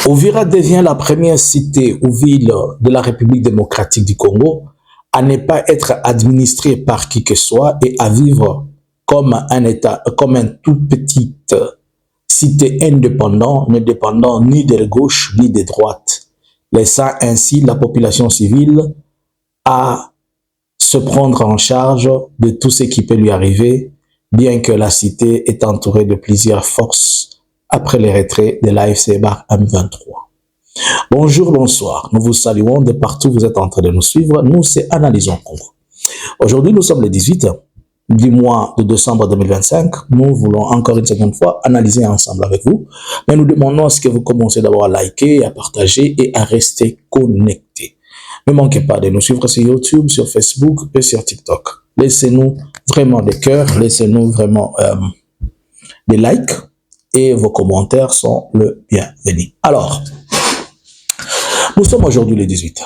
Uvira devient la première cité ou ville de la République démocratique du Congo à ne pas être administrée par qui que ce soit et à vivre comme un État, comme une toute petite cité indépendante, ne dépendant ni de gauche ni de droite, laissant ainsi la population civile à se prendre en charge de tout ce qui peut lui arriver, bien que la cité est entourée de plusieurs forces après les retraits de l'AFC Bar M23. Bonjour, bonsoir. Nous vous saluons de partout où vous êtes en train de nous suivre. Nous, c'est Analysons Congo. Aujourd'hui, nous sommes le 18 du mois de décembre 2025. Nous voulons encore une seconde fois analyser ensemble avec vous. Mais nous demandons à ce que vous commencez d'abord à liker, à partager et à rester connectés. Ne manquez pas de nous suivre sur YouTube, sur Facebook et sur TikTok. Laissez-nous vraiment des cœurs, laissez-nous vraiment des likes et vos commentaires sont le bienvenu. Alors, nous sommes aujourd'hui le 18.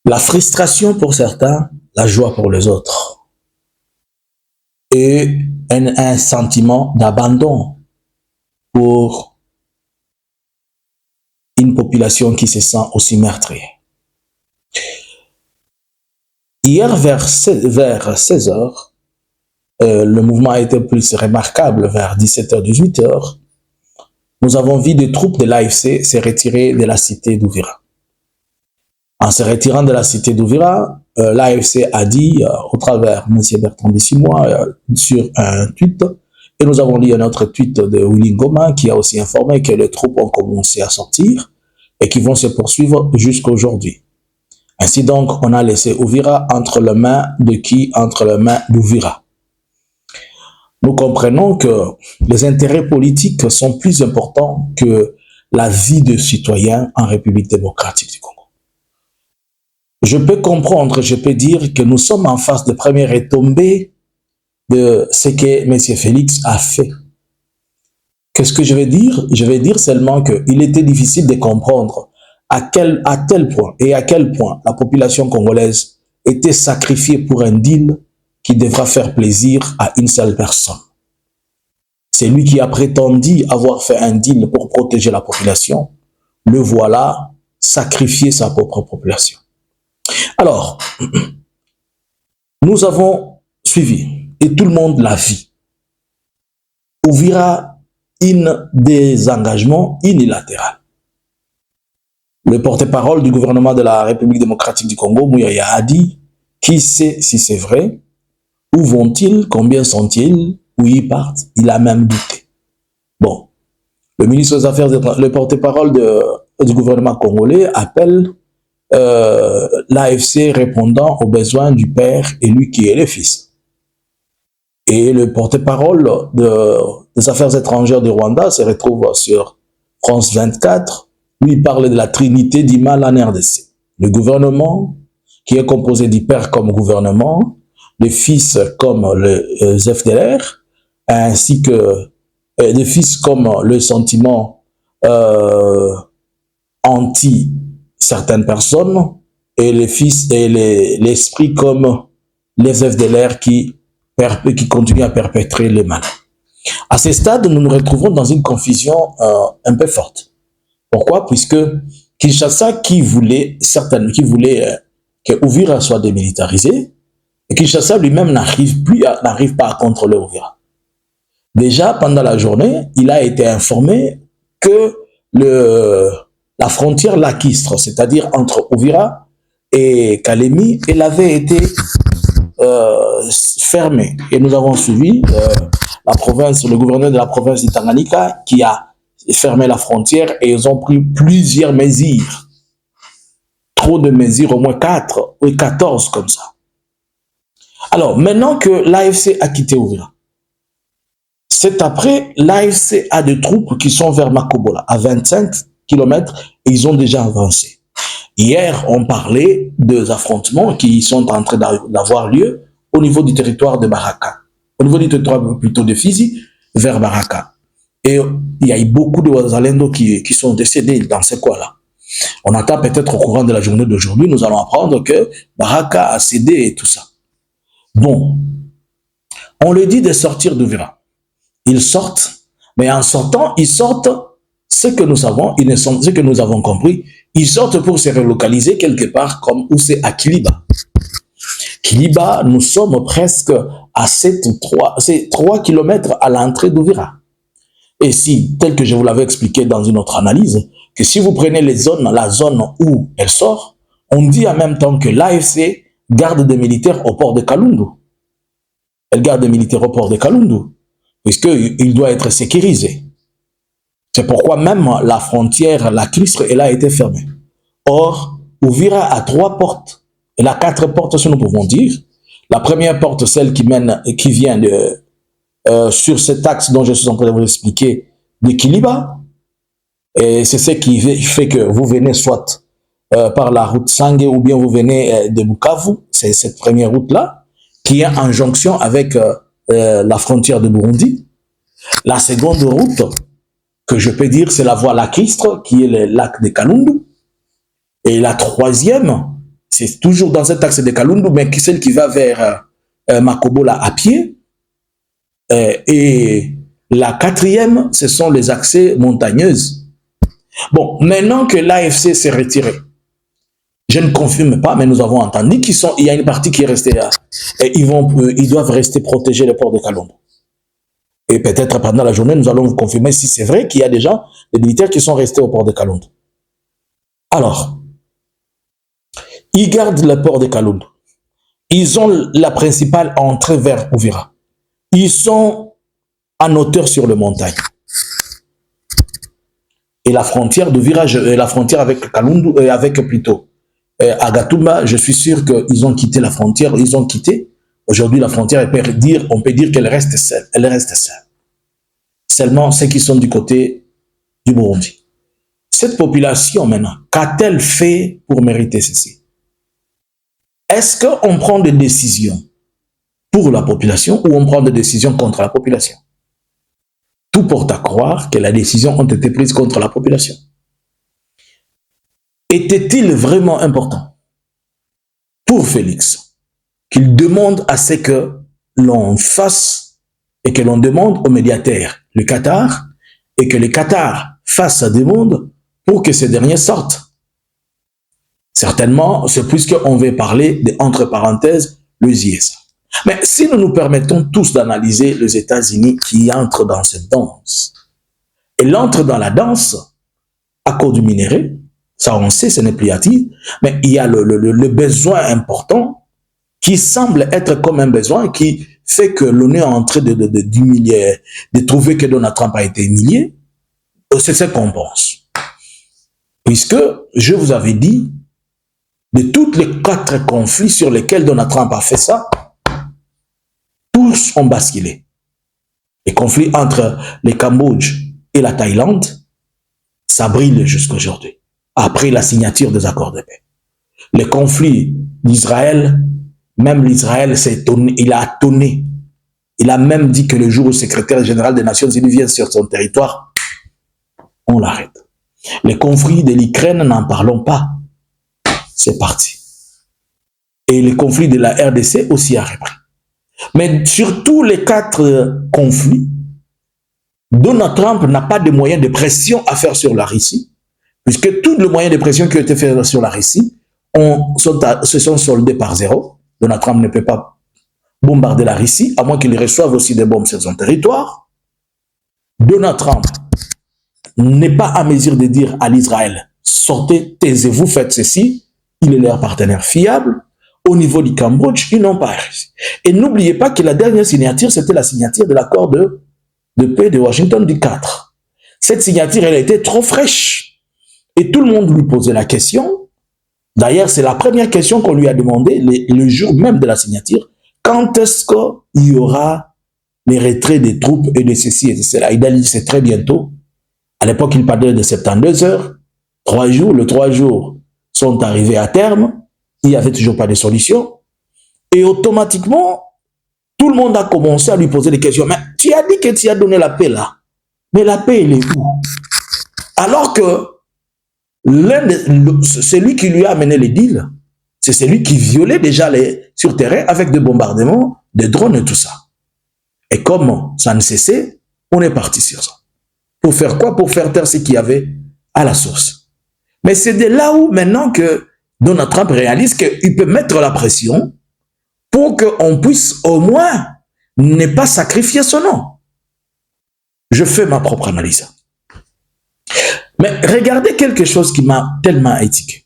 La frustration pour certains, la joie pour les autres. Et un sentiment d'abandon pour une population qui se sent aussi meurtrie. Hier, vers 16 heures, le mouvement a été plus remarquable vers 17h, 18h. Nous avons vu des troupes de l'AFC se retirer de la cité d'Uvira. En se retirant de la cité d'Uvira, l'AFC a dit, au travers M. Bertrand Bissimois, sur un tweet, et nous avons lu un autre tweet de Willy Ngoma qui a aussi informé que les troupes ont commencé à sortir et qui vont se poursuivre jusqu'à aujourd'hui. Ainsi donc, on a laissé Uvira entre les mains de qui? Entre les mains d'Uvira. Nous comprenons que les intérêts politiques sont plus importants que la vie de citoyens en République démocratique du Congo. Je peux comprendre, je peux dire que nous sommes en face de première retombée de ce que M. Félix a fait. Qu'est-ce que je vais dire? Je vais dire seulement qu'il était difficile de comprendre à tel point et à quel point la population congolaise était sacrifiée pour un deal qui devra faire plaisir à une seule personne. C'est lui qui a prétendu avoir fait un deal pour protéger la population. Le voilà sacrifier sa propre population. Alors, nous avons suivi, et tout le monde l'a vu, Uvira un désengagement unilatéral. Le porte-parole du gouvernement de la République démocratique du Congo, Mouyaya, a dit, qui sait si c'est vrai, où vont-ils, combien sont-ils, où ils partent, il a même douté. Bon, le ministre des Affaires, le porte-parole du gouvernement congolais appelle l'AFC répondant aux besoins du père et lui qui est le fils. Et le porte-parole des affaires étrangères du Rwanda se retrouve sur France 24, où il parle de la trinité du mal en RDC. Le gouvernement, qui est composé du père comme gouvernement, le fils comme le FDLR, ainsi que le fils comme le sentiment anti certaines personnes, et les fils et l'esprit comme les FDLR qui continuent à perpétrer le mal. À ce stade, nous nous retrouvons dans une confusion un peu forte. Pourquoi? Puisque Kinshasa, qui voulait que Uvira soit démilitarisé, et Kinshasa lui-même n'arrive pas à contrôler Uvira. Déjà, pendant la journée, il a été informé que la frontière lacustre, c'est-à-dire entre Uvira et Kalemi, elle avait été fermée. Et nous avons suivi le gouverneur de la province du Tanganyika qui a fermé la frontière et ils ont pris plusieurs mesures. Trop de mesures, au moins 4 ou 14 comme ça. Alors, maintenant que l'AFC a quitté Uvira, c'est après, l'AFC a des troupes qui sont vers Makobola, à 25 km, et ils ont déjà avancé. Hier, on parlait des affrontements qui sont en train d'avoir lieu au niveau du territoire de Baraka, au niveau du territoire plutôt de Fizi, vers Baraka. Et il y a eu beaucoup de Wazalendo qui sont décédés dans ces coins-là. On attend peut-être au courant de la journée d'aujourd'hui, nous allons apprendre que Baraka a cédé et tout ça. Bon, on leur dit de sortir d'Uvira. Ils sortent, mais en sortant, ils sortent ce que nous savons, ce que nous avons compris, ils sortent pour se relocaliser quelque part comme où c'est à Kiliba. Kiliba, nous sommes presque à 3 kilomètres à l'entrée d'Ouvira. Et si, tel que je vous l'avais expliqué dans une autre analyse, que si vous prenez la zone où elle sort, on dit en même temps que l'AFC garde des militaires au port de Kalundu. Elle garde des militaires au port de Kalundu, puisqu'il doit être sécurisé. C'est pourquoi même la frontière, la Clistre, elle a été fermée. Or, Ouvira a 3 portes. Elle a 4 portes, si nous pouvons dire. La première porte, celle qui vient sur cet axe dont je suis en train de vous expliquer, de Kiliba. Et c'est ce qui fait que vous venez soit par la route Sangue ou bien vous venez de Bukavu. C'est cette première route-là qui est en jonction avec la frontière de Burundi. La seconde route, que je peux dire, c'est la voie lacustre, qui est le lac de Kalundu. Et la troisième, c'est toujours dans cet axe de Kalundu, mais celle qui va vers Makobola à pied. Et la quatrième, ce sont les accès montagneuses. Bon, maintenant que l'AFC s'est retiré, je ne confirme pas, mais nous avons entendu qu'il y a une partie qui est restée là. Et ils doivent rester protégés, le port de Kalundu. Et peut-être pendant la journée, nous allons vous confirmer si c'est vrai qu'il y a des gens, des militaires qui sont restés au port de Kalundu. Alors, ils gardent le port de Kalundu. Ils ont la principale entrée vers Ouvira. Ils sont en hauteur sur le montagne. Et la frontière d'Ouvira, la frontière avec Kalundu, avec plutôt Agatumba, je suis sûr qu'ils ont quitté la frontière, ils ont quitté. Aujourd'hui, la frontière, on peut dire qu'elle reste seule. Elle reste seule. Seulement ceux qui sont du côté du Burundi. Cette population, maintenant, qu'a-t-elle fait pour mériter ceci? Est-ce qu'on prend des décisions pour la population ou on prend des décisions contre la population? Tout porte à croire que les décisions ont été prises contre la population. Était-il vraiment important pour Félix qu'il demande à ce que l'on fasse et que l'on demande au médiateur, le Qatar, et que le Qatar fasse sa demande pour que ces derniers sortent? Certainement, c'est puisqu'on veut parler de, entre parenthèses, le ISA. Mais si nous nous permettons tous d'analyser les États-Unis qui entrent dans cette danse, elle entre dans la danse à cause du minerai, ça on sait, ce n'est plus à dire, mais il y a le besoin important qui semble être comme un besoin qui fait que l'on est en train d'humilier, de trouver que Donald Trump a été humilié. C'est ce qu'on pense. Puisque, je vous avais dit, de tous les 4 conflits sur lesquels Donald Trump a fait ça, tous ont basculé. Les conflits entre le Cambodge et la Thaïlande, ça brille jusqu'aujourd'hui, après la signature des accords de paix. Les conflits d'Israël, même l'Israël il a tonné. Il a même dit que le jour où le secrétaire général des Nations Unies vient sur son territoire, on l'arrête. Les conflits de l'Ukraine, n'en parlons pas. C'est parti. Et les conflits de la RDC aussi a repris. Mais sur tous les 4 conflits, Donald Trump n'a pas de moyens de pression à faire sur la Russie, puisque tous les moyens de pression qui ont été faits sur la Russie se sont soldés par 0. Donald Trump ne peut pas bombarder la Russie, à moins qu'il reçoive aussi des bombes sur son territoire. Donald Trump n'est pas à mesure de dire à l'Israël, sortez, taisez-vous, faites ceci. Il est leur partenaire fiable. Au niveau du Cambodge, ils n'ont pas réussi. Et n'oubliez pas que la dernière signature, c'était la signature de l'accord de paix de Washington du 4. Cette signature, elle a été trop fraîche. Et tout le monde lui posait la question. D'ailleurs, c'est la première question qu'on lui a demandé le jour même de la signature. Quand est-ce qu'il y aura les retraits des troupes et de ceci et de cela? Il a dit c'est très bientôt. À l'époque, il parlait de 72 heures, 3 jours. Les 3 jours sont arrivés à terme. Il n'y avait toujours pas de solution. Et automatiquement, tout le monde a commencé à lui poser des questions. Mais tu as dit que tu as donné la paix là. Mais la paix, elle est où? Alors que celui qui lui a amené les deals, c'est celui qui violait déjà sur terrain avec des bombardements, des drones et tout ça. Et comme ça ne cessait, on est parti sur ça. Pour faire quoi? Pour faire taire ce qu'il y avait à la source. Mais c'est de là où maintenant que Donald Trump réalise qu'il peut mettre la pression pour qu'on puisse au moins ne pas sacrifier son nom. Je fais ma propre analyse. Mais regardez quelque chose qui m'a tellement éthiqué.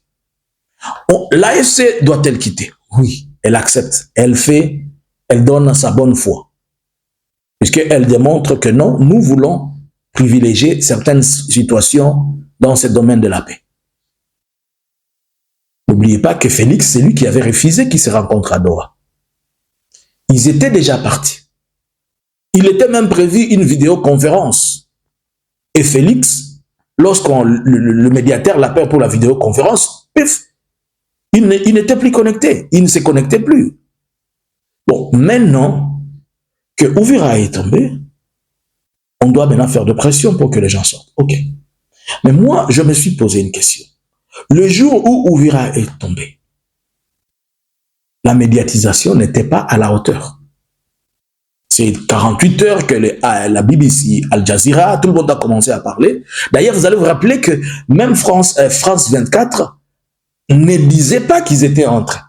L'AFC doit-elle quitter? Oui, elle accepte. Elle donne sa bonne foi. Puisqu'elle démontre que non, nous voulons privilégier certaines situations dans ce domaine de la paix. N'oubliez pas que Félix, c'est lui qui avait refusé qu'ils se rencontrent à Doha. Ils étaient déjà partis. Il était même prévu une vidéoconférence. Et Félix, lorsqu'on le médiateur l'appelle pour la vidéoconférence, pif, il n'était plus connecté. Il ne se connectait plus. Bon, maintenant que Uvira est tombé, on doit maintenant faire de pression pour que les gens sortent. Ok. Mais moi, je me suis posé une question. Le jour où Uvira est tombé, la médiatisation n'était pas à la hauteur. C'est 48 heures que la BBC, Al Jazeera, tout le monde a commencé à parler. D'ailleurs, vous allez vous rappeler que même France 24 ne disait pas qu'ils étaient entrés.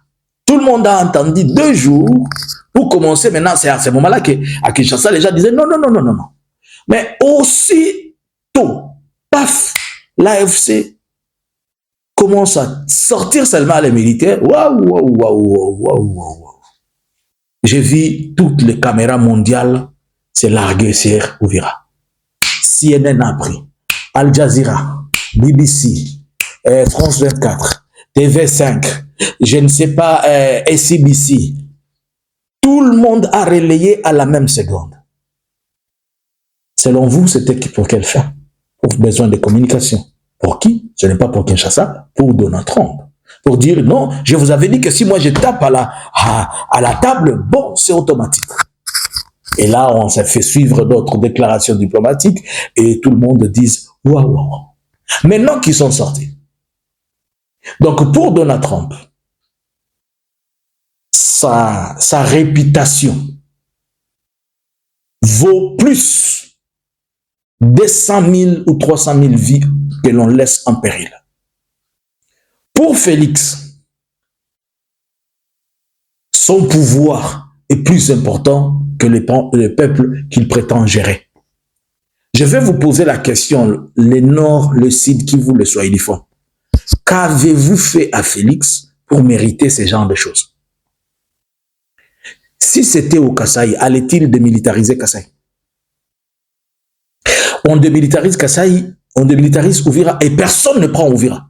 Tout le monde a entendu 2 jours pour commencer. Maintenant, c'est à ce moment-là qu'à Kinshasa, les gens disaient non, non, non, non, non, non. Mais aussitôt, paf, l'AFC commence à sortir seulement les militaires. Waouh, waouh, waouh, waouh, waouh. J'ai vu toutes les caméras mondiales se larguer sur Uvira. CNN a pris, Al Jazeera, BBC, France 24, TV5, je ne sais pas, SCBC. Tout le monde a relayé à la même seconde. Selon vous, c'était pour quelle fin? Pour besoin de communication. Pour qui? Ce n'est pas pour Kinshasa, pour Donald Trump. Pour dire non, je vous avais dit que si moi je tape à la table, bon, c'est automatique. Et là, on s'est fait suivre d'autres déclarations diplomatiques et tout le monde dit waouh, waouh. Maintenant qu'ils sont sortis. Donc pour Donald Trump, sa réputation vaut plus de 100 000 ou 300 000 vies que l'on laisse en péril. Pour Félix, son pouvoir est plus important que le peuple qu'il prétend gérer. Je vais vous poser la question, le Nord, le Sud, qui vous le soyez du fond. Qu'avez-vous fait à Félix pour mériter ce genre de choses? Si c'était au Kasaï, allait-il démilitariser Kasaï? On démilitarise Kasaï, on démilitarise Uvira et personne ne prend Uvira.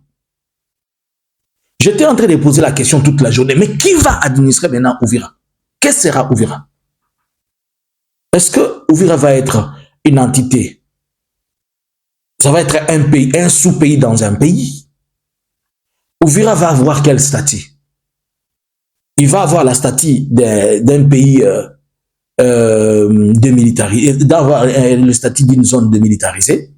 J'étais en train de poser la question toute la journée, mais qui va administrer maintenant Uvira? Qu'est-ce que sera Uvira? Est-ce que Uvira va être une entité? Ça va être un pays, un sous-pays dans un pays? Uvira va avoir quel statut? Il va avoir la statut d'un pays démilitarisé, d'avoir le statut d'une zone démilitarisée.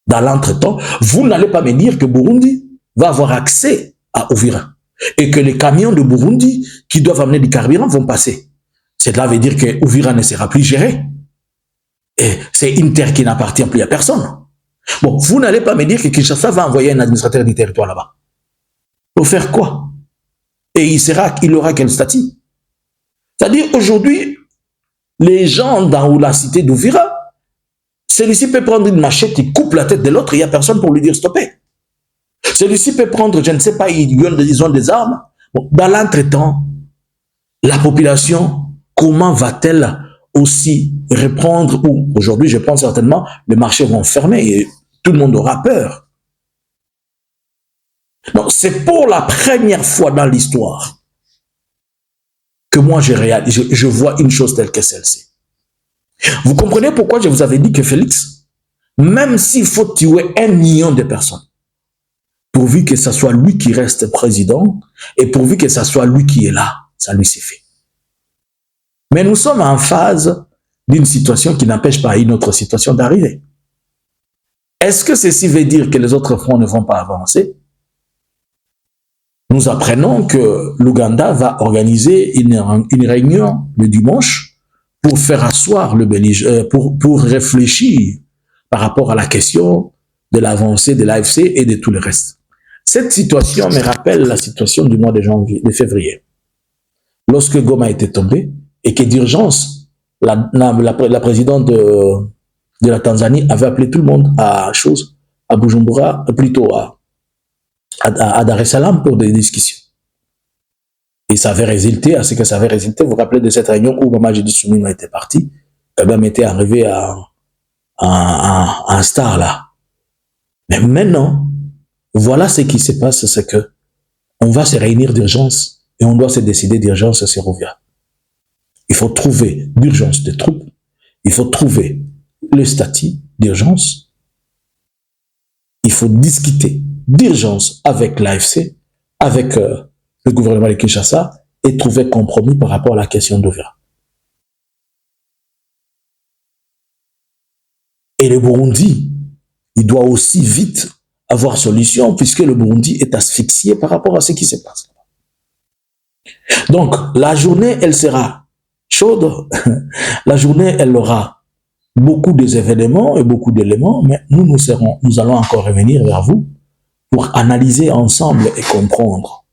Dans l'entretemps, vous n'allez pas me dire que Burundi va avoir accès à Uvira et que les camions de Burundi qui doivent amener du carburant vont passer. Cela veut dire que Uvira ne sera plus géré. Et c'est une terre qui n'appartient plus à personne. Bon, vous n'allez pas me dire que Kinshasa va envoyer un administrateur du territoire là-bas. Pour faire quoi? Et il aura quel statut? C'est-à-dire aujourd'hui, les gens dans la cité d'Uvira, celui-ci peut prendre une machette, il coupe la tête de l'autre, il n'y a personne pour lui dire stopper. Celui-ci peut prendre, je ne sais pas, ils ont des armes. Bon, dans l'entretemps, la population, comment va-t-elle aussi reprendre, ou aujourd'hui, je pense certainement, les marchés vont fermer et tout le monde aura peur. Donc, c'est pour la première fois dans l'histoire que moi, je vois une chose telle que celle-ci. Vous comprenez pourquoi je vous avais dit que Félix, même s'il faut tuer 1 million de personnes, pourvu que ce soit lui qui reste président et pourvu que ce soit lui qui est là, ça lui suffit. Mais nous sommes en phase d'une situation qui n'empêche pas une autre situation d'arriver. Est-ce que ceci veut dire que les autres fronts ne vont pas avancer? Nous apprenons que l'Ouganda va organiser une réunion le dimanche pour faire asseoir le belligérant, pour réfléchir, par rapport à la question de l'avancée de l'AFC et de tout le reste. Cette situation me rappelle la situation du mois de février. Lorsque Goma était tombé et que d'urgence, la présidente de la Tanzanie avait appelé tout le monde à Bujumbura, plutôt à Dar es Salaam pour des discussions. Et ça avait résulté à ce que ça avait résulté. Vous vous rappelez de cette réunion où Mamadi Soumima était parti, Kabam était arrivé à un star là. Mais maintenant, voilà ce qui se passe, c'est que on va se réunir d'urgence et on doit se décider d'urgence sur Rovia. Il faut trouver d'urgence des troupes, il faut trouver le statut d'urgence, il faut discuter d'urgence avec l'AFC, avec le gouvernement de Kinshasa et trouver compromis par rapport à la question d'Ovia. Et le Burundi, il doit aussi vite avoir solution puisque le Burundi est asphyxié par rapport à ce qui se passe. Donc, la journée, elle sera chaude. La journée, elle aura beaucoup d'événements et beaucoup d'éléments, mais nous allons encore revenir vers vous pour analyser ensemble et comprendre.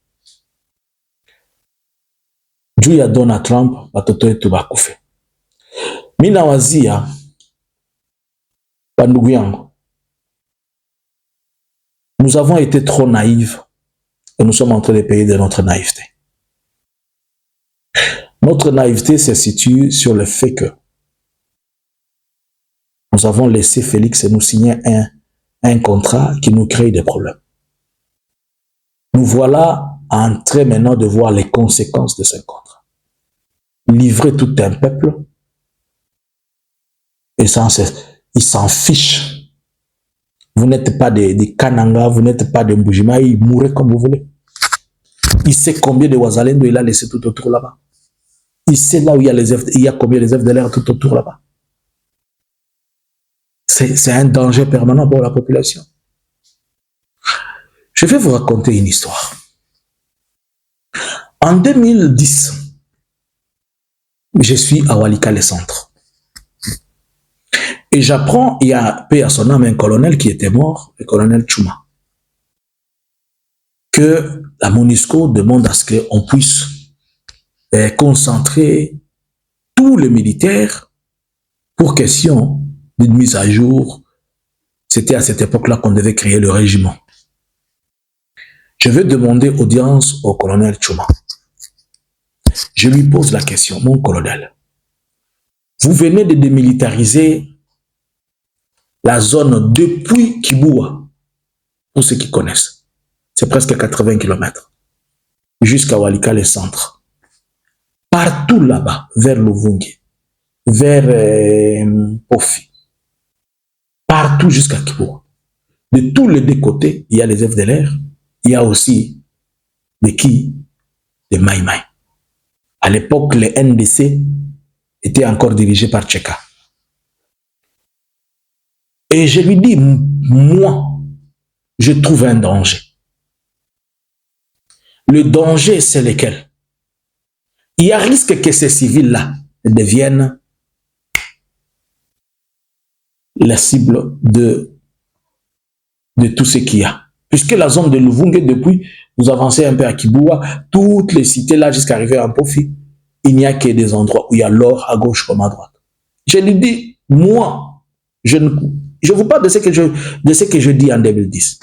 Juya Donald Trump, batoto yetu bakufe. Mina wazia, bandugu yangu, nous avons été trop naïfs et nous sommes en train de payer de notre naïveté. Notre naïveté se situe sur le fait que nous avons laissé Félix nous signer un contrat qui nous crée des problèmes. Nous voilà en train maintenant de voir les conséquences de ce contrat. Livrer tout un peuple, et ça, ils s'en fichent. Vous n'êtes pas des Kananga, vous n'êtes pas des Mbujima, ils mourraient comme vous voulez. Il sait combien de Wazalendo il a laissé tout autour là-bas. Il sait là où il y a combien de FDLR tout autour là-bas. C'est un danger permanent pour la population. Je vais vous raconter une histoire. En 2010, je suis à Walikale Centre. Et j'apprends, il y a paix à son âme un colonel qui était mort, le colonel Chouma, que la MONUSCO demande à ce qu'on puisse concentrer tous les militaires pour question d'une mise à jour. C'était à cette époque-là qu'on devait créer le régiment. Je vais demander audience au colonel Chouma. Je lui pose la question, mon colonel, vous venez de démilitariser la zone depuis Kiboua, pour ceux qui connaissent. C'est presque 80 km, jusqu'à Walikale Centre. Partout là-bas, vers Luvungi, vers Pofi, partout jusqu'à Kiboua. De tous les deux côtés, il y a les FDLR, il y a aussi des Mai Mai. À l'époque, les NDC étaient encore dirigés par Tcheka. Et je lui dis, moi, je trouve un danger. Le danger, c'est lequel? Il y a risque que ces civils-là deviennent la cible de tout ce qu'il y a. Puisque la zone de Luvungi, depuis, vous avancez un peu à Kiboua, toutes les cités là jusqu'à arriver à Mpofi, il n'y a que des endroits où il y a l'or à gauche comme à droite. Je lui dis, moi, je vous parle de ce que je dis en 2010.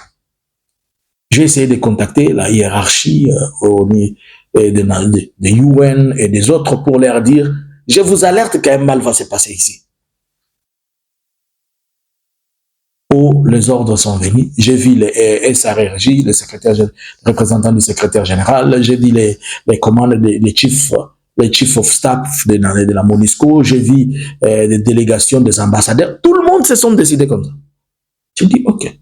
J'ai essayé de contacter la hiérarchie de UN et des autres pour leur dire, je vous alerte qu'un mal va se passer ici. Où les ordres sont venus, j'ai vu les SRRJ, le représentant du secrétaire général, j'ai vu les commandes les chiefs of staff de la MONUSCO, j'ai vu des délégations des ambassadeurs, tout le monde se sont décidés comme ça. Je dis, ok.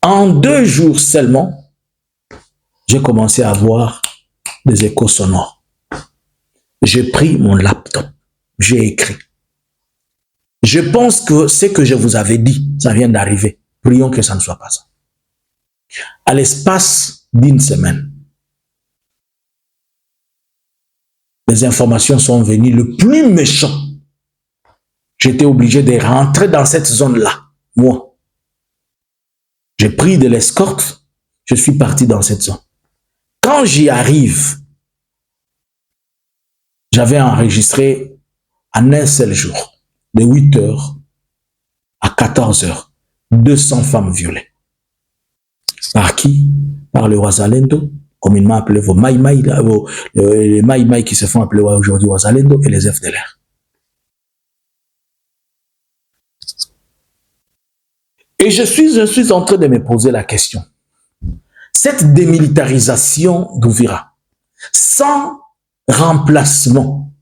En 2 jours seulement, j'ai commencé à avoir des échos sonores. J'ai pris mon laptop, j'ai écrit. Je pense que ce que je vous avais dit, ça vient d'arriver. Prions que ça ne soit pas ça. À l'espace d'une semaine, les informations sont venues. Le plus méchant j'étais obligé de rentrer dans cette zone-là. Moi, j'ai pris de l'escorte, je suis parti dans cette zone. Quand j'y arrive, j'avais enregistré en un seul jour, de 8h à 14h, 200 femmes violées. Par qui? Par le Wazalendo, communément appelé vos Maïmaï, les Maïmaï qui se font appeler aujourd'hui Wazalendo et les FDLR. Et je suis en train de me poser la question. Cette démilitarisation d'Ouvira, sans remplacement,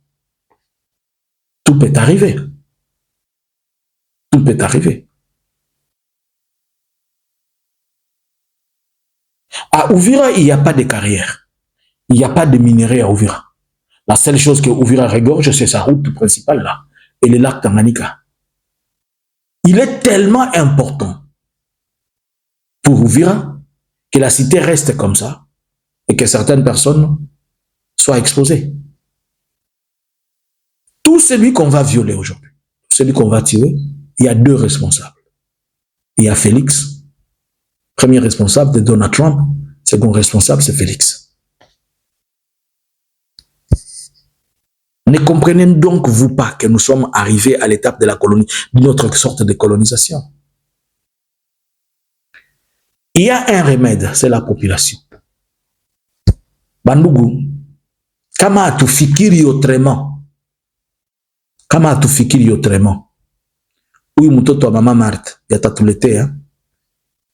tout peut arriver. Tout peut arriver. À Ouvira, il n'y a pas de carrière. Il n'y a pas de minerais à Ouvira. La seule chose que Ouvira regorge, c'est sa route principale là, et le lac Tanganyika. Il est tellement important pour Ouvira que la cité reste comme ça et que certaines personnes soient exposées. Tout celui qu'on va violer aujourd'hui, celui qu'on va tuer, il y a deux responsables. Il y a Félix, premier responsable de Donald Trump, second responsable c'est Félix. Ne comprenez donc vous pas que nous sommes arrivés à l'étape de la colonie, d'une autre sorte de colonisation. Il y a un remède, c'est la population. Bandugu, kama tufikiri autrement, kama tufikiri autrement. Huyu mtoto wa mama Marthe yatatuletea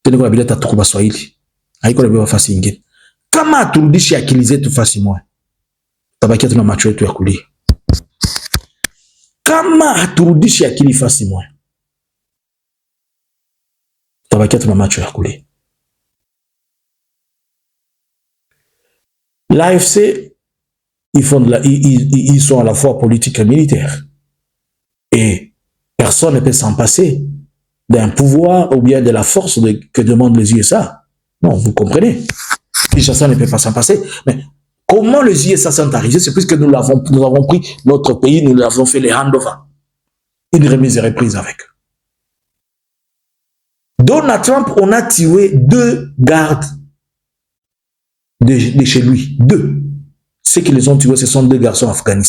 tena kwa bila tatukuba Swahili. Haiko na fasi nyingine. Kama turudishe akili zetu fasi moja, tabakia tuna macho yetu ya kulia. Kama haturudishi akili fasi moja, tabakia tuna macho ya kulia. L'AFC, ils sont à la fois politiques et militaires. Et personne ne peut s'en passer d'un pouvoir ou bien de la force que demandent les USA. Non, vous comprenez. Kinshasa ne peut pas s'en passer. Mais comment les USA sont arrivés? C'est puisque nous avons pris notre pays, nous l'avons fait les handover. Une remise et reprise avec. Donald Trump, on a tué 2 gardes de chez lui. 2. Ceux qui les ont tués, ce sont 2 garçons afghans.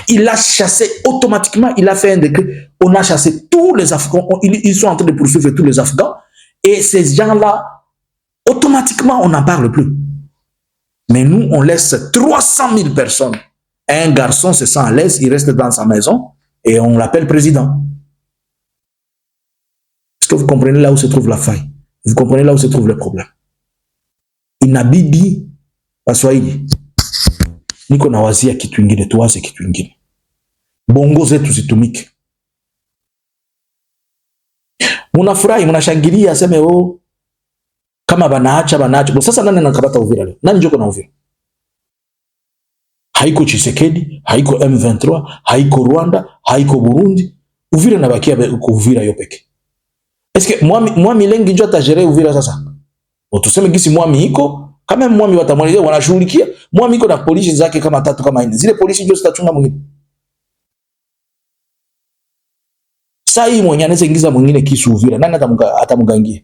Il a chassé automatiquement, il a fait un décret, on a chassé tous les Afghans, ils sont en train de poursuivre tous les Afghans, et ces gens-là, automatiquement, on n'en parle plus. Mais nous, on laisse 300 000 personnes. Un garçon se sent à l'aise, il reste dans sa maison, et on l'appelle président. Est-ce que vous comprenez là où se trouve la faille? Vous comprenez là où se trouve le problème? Inabidi Waswahili niko na wazia kitu ingine, tuwaze kitu ingine. Bongo zetu zitumike. Munafurahi, munashangilia, aseme oh kama banaacha. Sasa nani anakabata Uvira leo? Nani njoko na Uvira? Haiko Tshisekedi, haiko M23, haiko Rwanda, haiko Burundi. Uvira nabakia ku Uvira yo peke. Eske mwami lengi njoo atajere Uvira sasa? Tuseme gisi mwami iko, kama mwami watamwelezea wanashughulikia, mwami iko na polisi zake kama 3 kama 4. Zile polisi ndio zitachunga mwingine. Sasa hii mwenye anaweza ingiza mwingine kisu Uvira, nani atamugangia?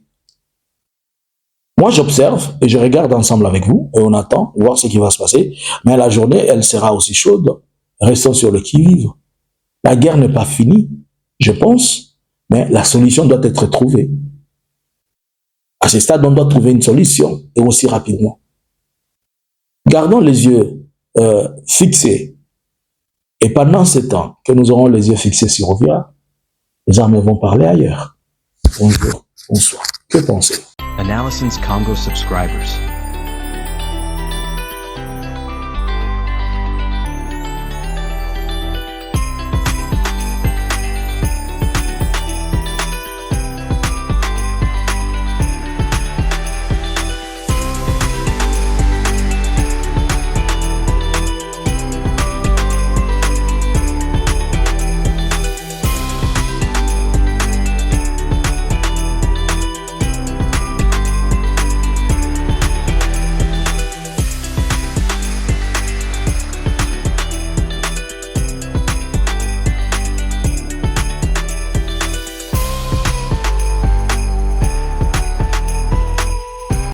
Moi j'observe et je regarde ensemble avec vous et on attend voir ce qui va se passer, mais la journée elle sera aussi chaude. Restons sur le qui-vive. La guerre n'est pas finie, je pense, mais la solution doit être trouvée. À ce stade, on doit trouver une solution, et aussi rapidement. Gardons les yeux fixés. Et pendant ce temps que nous aurons les yeux fixés sur Uvira, les armées vont parler ailleurs. Bonjour, bonsoir. Que pensez-vous? Analysins Congo subscribers.